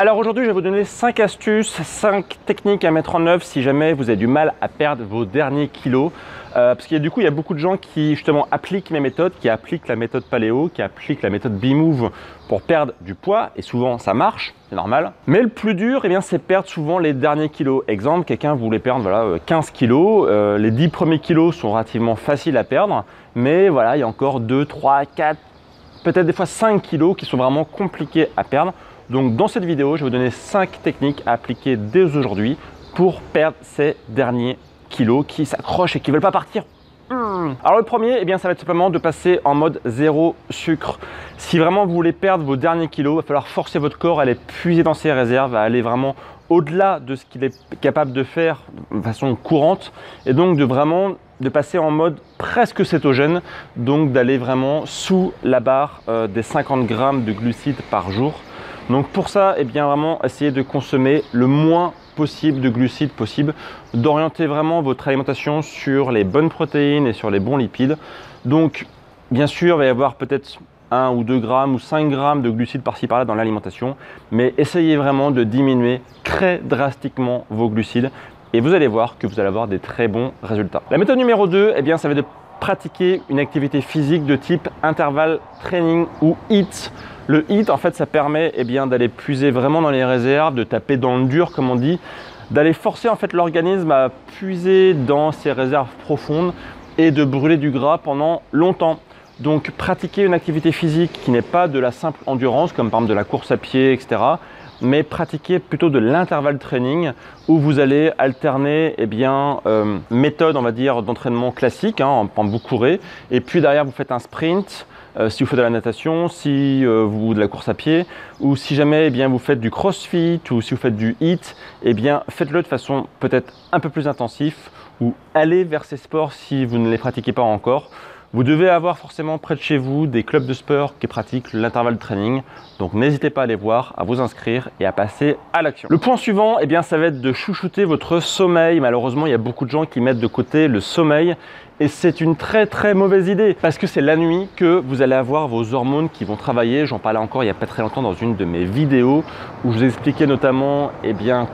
Alors aujourd'hui, je vais vous donner 5 astuces, 5 techniques à mettre en œuvre si jamais vous avez du mal à perdre vos derniers kilos. Parce qu'il y a beaucoup de gens qui justement appliquent mes méthodes, qui appliquent la méthode paléo, qui appliquent la méthode B-Move pour perdre du poids et souvent ça marche, c'est normal. Mais le plus dur, c'est perdre souvent les derniers kilos. Exemple, quelqu'un voulait perdre 15 kilos, les 10 premiers kilos sont relativement faciles à perdre, mais voilà, il y a encore 2, 3, 4, peut-être des fois 5 kilos qui sont vraiment compliqués à perdre. Donc dans cette vidéo, je vais vous donner 5 techniques à appliquer dès aujourd'hui pour perdre ces derniers kilos qui s'accrochent et qui ne veulent pas partir. Alors le premier, ça va être simplement de passer en mode zéro sucre. Si vraiment vous voulez perdre vos derniers kilos, il va falloir forcer votre corps à aller puiser dans ses réserves, à aller vraiment au-delà de ce qu'il est capable de faire de façon courante et donc de passer en mode presque cétogène, donc d'aller vraiment sous la barre des 50 grammes de glucides par jour. Donc pour ça, vraiment essayer de consommer le moins possible de glucides possible, d'orienter vraiment votre alimentation sur les bonnes protéines et sur les bons lipides. Donc bien sûr, il va y avoir peut-être 1 ou 2 grammes ou 5 grammes de glucides par-ci par-là dans l'alimentation, mais essayez vraiment de diminuer très drastiquement vos glucides et vous allez voir que vous allez avoir des très bons résultats. La méthode numéro 2, ça va être de pratiquer une activité physique de type intervalle training ou HIIT. Le HIIT, en fait, ça permet d'aller puiser vraiment dans les réserves, de taper dans le dur, comme on dit, d'aller forcer en fait l'organisme à puiser dans ses réserves profondes et de brûler du gras pendant longtemps. Donc, pratiquer une activité physique qui n'est pas de la simple endurance, comme par exemple de la course à pied, etc., mais pratiquer plutôt de l'intervalle training où vous allez alterner méthode d'entraînement classique, vous courez et puis derrière vous faites un sprint si vous faites de la natation, si vous de la course à pied ou si jamais vous faites du crossfit ou si vous faites du HIIT, faites-le de façon peut-être un peu plus intensive ou allez vers ces sports si vous ne les pratiquez pas encore. Vous devez avoir forcément près de chez vous des clubs de sport qui pratiquent l'intervalle training. Donc n'hésitez pas à les voir, à vous inscrire et à passer à l'action. Le point suivant, ça va être de chouchouter votre sommeil. Malheureusement, il y a beaucoup de gens qui mettent de côté le sommeil. Et c'est une très très mauvaise idée parce que c'est la nuit que vous allez avoir vos hormones qui vont travailler. J'en parlais encore il n'y a pas très longtemps dans une de mes vidéos où je vous expliquais notamment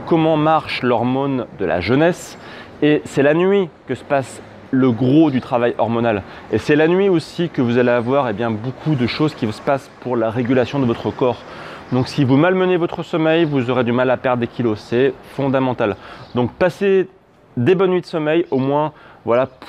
comment marche l'hormone de la jeunesse. Et c'est la nuit que se passe le gros du travail hormonal. Et c'est la nuit aussi que vous allez avoir beaucoup de choses qui se passent pour la régulation de votre corps. Donc si vous malmenez votre sommeil, vous aurez du mal à perdre des kilos. C'est fondamental. Donc passez des bonnes nuits de sommeil, au moins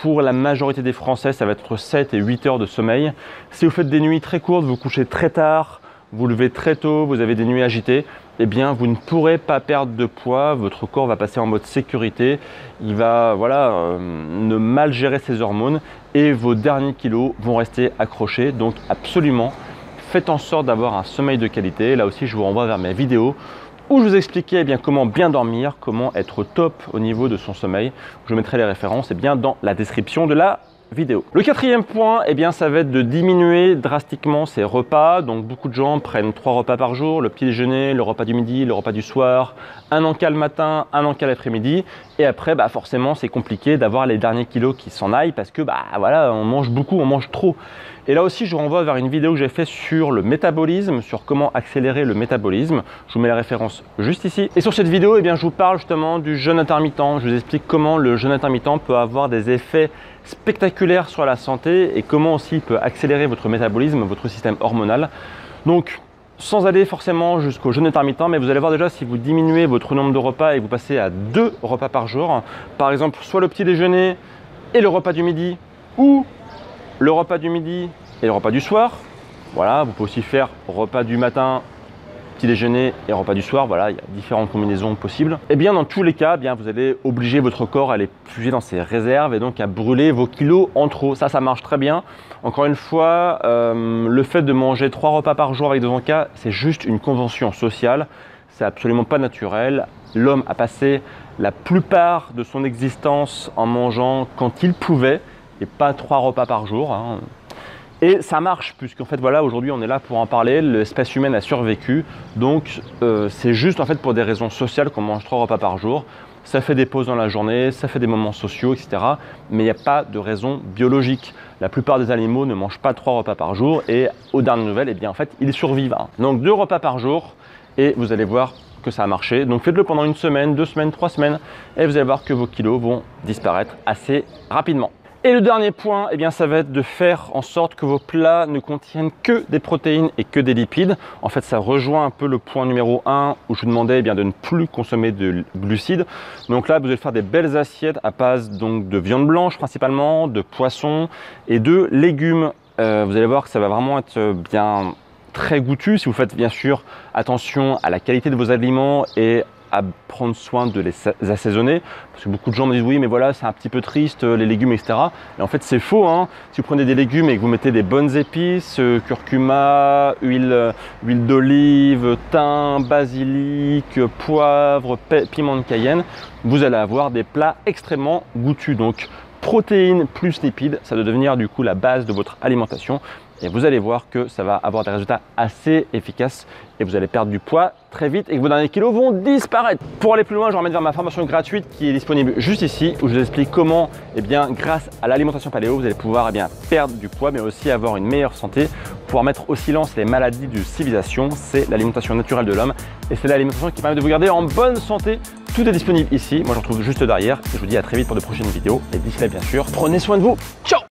pour la majorité des Français, ça va être entre 7 et 8 heures de sommeil. Si vous faites des nuits très courtes, vous couchez très tard, vous levez très tôt, vous avez des nuits agitées, vous ne pourrez pas perdre de poids, votre corps va passer en mode sécurité, il va ne mal gérer ses hormones et vos derniers kilos vont rester accrochés. Donc absolument, faites en sorte d'avoir un sommeil de qualité. Là aussi, je vous renvoie vers mes vidéos où je vous expliquais comment bien dormir, comment être au top au niveau de son sommeil. Je mettrai les références dans la description de la vidéo. Le quatrième point, ça va être de diminuer drastiquement ses repas. Donc beaucoup de gens prennent 3 repas par jour, le petit déjeuner, le repas du midi, le repas du soir, un encas le matin, un encas l'après-midi. Et après, forcément, c'est compliqué d'avoir les derniers kilos qui s'en aillent parce que on mange beaucoup, on mange trop. Et là aussi, je vous renvoie vers une vidéo que j'ai faite sur le métabolisme, sur comment accélérer le métabolisme. Je vous mets la référence juste ici. Et sur cette vidéo, je vous parle justement du jeûne intermittent. Je vous explique comment le jeûne intermittent peut avoir des effets spectaculaires sur la santé et comment aussi il peut accélérer votre métabolisme, votre système hormonal. Donc, sans aller forcément jusqu'au jeûne intermittent, mais vous allez voir déjà si vous diminuez votre nombre de repas et vous passez à 2 repas par jour, par exemple, soit le petit déjeuner et le repas du midi ou le repas du midi et le repas du soir. Voilà, vous pouvez aussi faire repas du matin, petit déjeuner et repas du soir. Voilà, il y a différentes combinaisons possibles. Dans tous les cas, vous allez obliger votre corps à aller puiser dans ses réserves et donc à brûler vos kilos en trop. Ça marche très bien. Encore une fois, le fait de manger 3 repas par jour avec 2 encas, c'est juste une convention sociale. C'est absolument pas naturel. L'homme a passé la plupart de son existence en mangeant quand il pouvait et pas 3 repas par jour. Et ça marche, puisqu'en fait, aujourd'hui, on est là pour en parler. L'espèce humaine a survécu. Donc, c'est juste en fait pour des raisons sociales qu'on mange 3 repas par jour. Ça fait des pauses dans la journée, ça fait des moments sociaux, etc. Mais il n'y a pas de raison biologique. La plupart des animaux ne mangent pas 3 repas par jour et aux dernières nouvelles, en fait, ils survivent. Donc 2 repas par jour et vous allez voir que ça a marché. Donc faites-le pendant une semaine, 2 semaines, 3 semaines et vous allez voir que vos kilos vont disparaître assez rapidement. Et le dernier point, eh bien, ça va être de faire en sorte que vos plats ne contiennent que des protéines et que des lipides. En fait, ça rejoint un peu le point numéro 1 où je vous demandais eh bien, de ne plus consommer de glucides. Donc là, vous allez faire des belles assiettes à base donc, de viande blanche principalement, de poisson et de légumes. Vous allez voir que ça va vraiment être bien très goûtu si vous faites bien sûr attention à la qualité de vos aliments et à prendre soin de les assaisonner, parce que beaucoup de gens me disent oui mais voilà c'est un petit peu triste les légumes etc. Et en fait c'est faux, hein. Si vous prenez des légumes et que vous mettez des bonnes épices, curcuma, huile d'olive, thym, basilic, poivre, piment de Cayenne, vous allez avoir des plats extrêmement goûtus. Donc protéines plus lipides, ça doit devenir du coup la base de votre alimentation. Et vous allez voir que ça va avoir des résultats assez efficaces et vous allez perdre du poids très vite et que vos derniers kilos vont disparaître. Pour aller plus loin, je vous ramène vers ma formation gratuite qui est disponible juste ici où je vous explique comment, grâce à l'alimentation paléo, vous allez pouvoir perdre du poids mais aussi avoir une meilleure santé, pouvoir mettre au silence les maladies de civilisation. C'est l'alimentation naturelle de l'homme et c'est l'alimentation qui permet de vous garder en bonne santé. Tout est disponible ici. Moi, je vous retrouve juste derrière et je vous dis à très vite pour de prochaines vidéos. Et d'ici là, bien sûr, prenez soin de vous. Ciao!